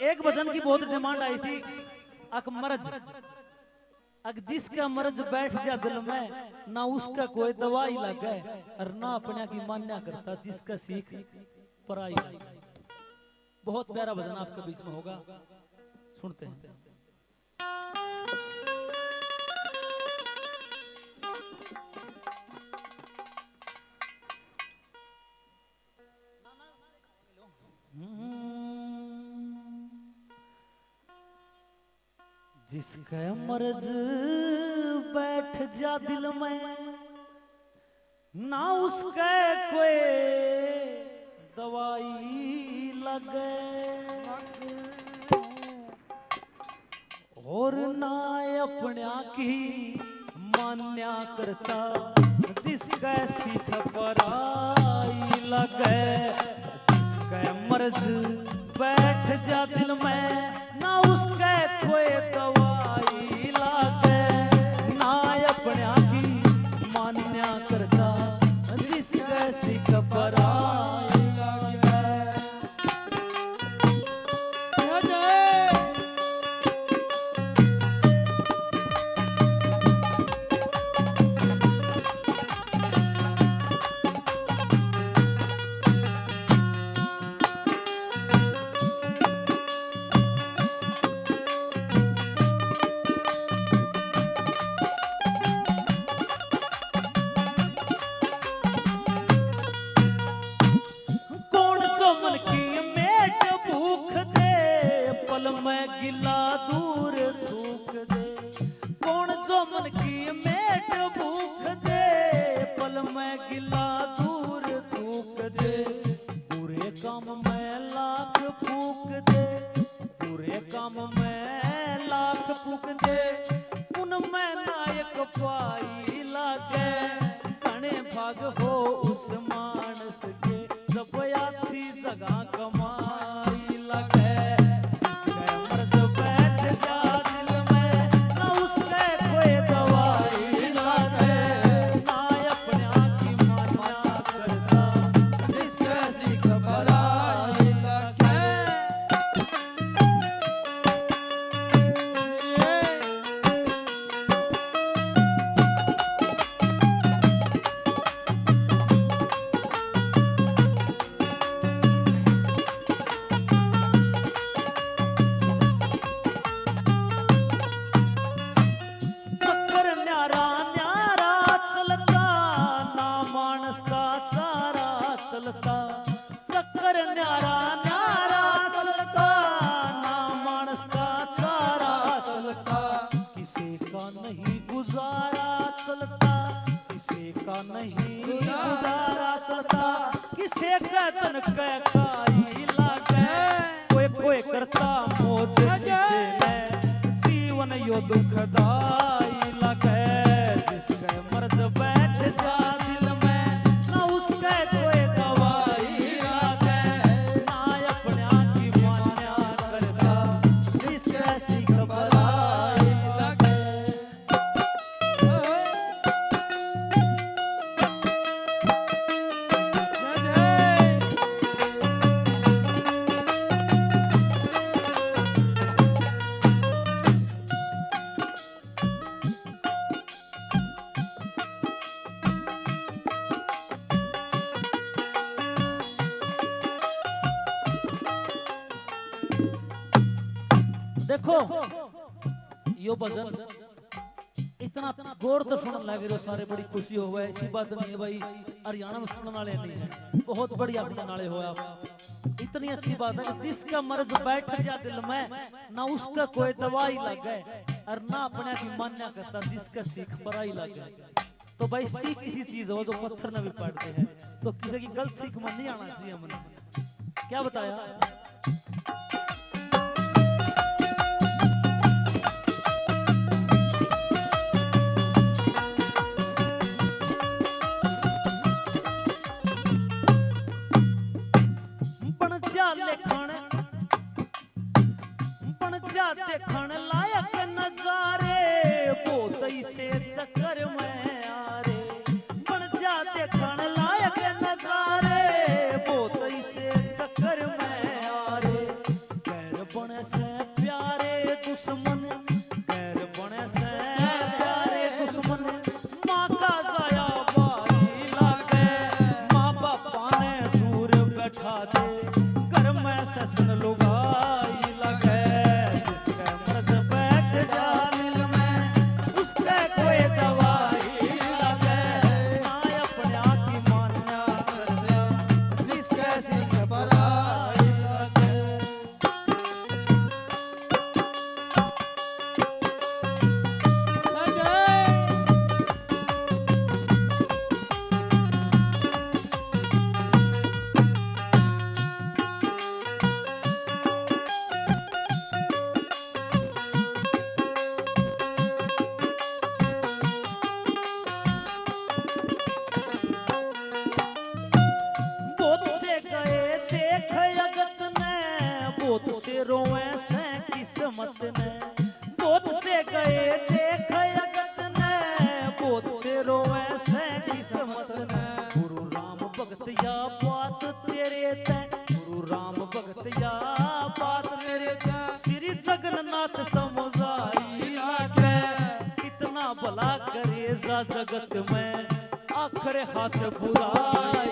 एक भजन की बहुत डिमांड आई थी, अक मरज अक जिसका मरज बैठ जा दिल में, ना उसका कोई दवाई लगे और ना अपने की मान्या करता जिसका सीख पराई लगे। बहुत प्यारा भजन आपके बीच में होगा, सुनते हैं। जिसका मर्ज बैठ जा दिल में, ना उसका कोई दवाई लगे और ना अपना की मान्या करता जिसका सीख पराई लगे। जिसका मर्ज बैठ जा दिल में, ना उसका कोई दवाई लागे, ना अपने की मान्या करता जिसका सीख पराई लागे। मैं गिला दूर थूक दे, कौन जो मन की मेट भूख दे, पल में गिला दूर थूक दे। बुरे काम में लाख फूक दे, बुरे काम में लाख फूक दे, उनमें नायक पाई लागे। घने भाग हो उस मानस के, जब अच्छी जगह कमाई लगे। चक्कर न्यारा न्यारा चलता, ना मानस का चारा चलता। किसी का नहीं गुजारा चलता, किसी का नहीं गुजारा चलता। किसी का तन काई लागे, कोई कोई करता मौज किसे में, जीवन यो दुखदाई लगे। जिसका मर्ज बैठ जा दिल में, ना उसका कोई देखो यो भजन इतना गौर तो सुनने लगे रहे सारे, बड़ी खुशी हो गए। ऐसी बात नहीं है भाई हरियाणा में सुनने वाले नहीं है, बहुत बढ़िया सुनने वाले हो आप। इतनी अच्छी बात है कि जिसका मर्ज बैठ जा दिल में, ना उसका कोई दवाई लगे और ना अपने की मान्या करता जिसका सीख पराई लगे। तो भाई सीख किसी चीज हो जो पत्थर न भी पड़ते हैं, तो किसी की गलत सीख में नहीं आना चाहिए। हमने क्या बताया, देखण लायक नजारे बहुत से चक्कर में आरे। बन जा देखण लायक नजारे बहुत से चक्कर में आरे। पैर बन ससन लुगाई लगे जिसके मर्ज बैठ जा दिल में उसके कोई दवाई लगे ना अपने आप की मान्या कर दे जिसके सिंह बराई लगे। बहुत से रोए से किस्मत ने बहुत से गए देख अगत ने बहुत से रोए से किस्मत ने गुरु राम भगत या बात तेरे ते गुरु राम भगत या बात तेरे ते श्री जगन्नाथ समझाई लागे कितना भला करे जा जगत में आखिर हाथ बुराई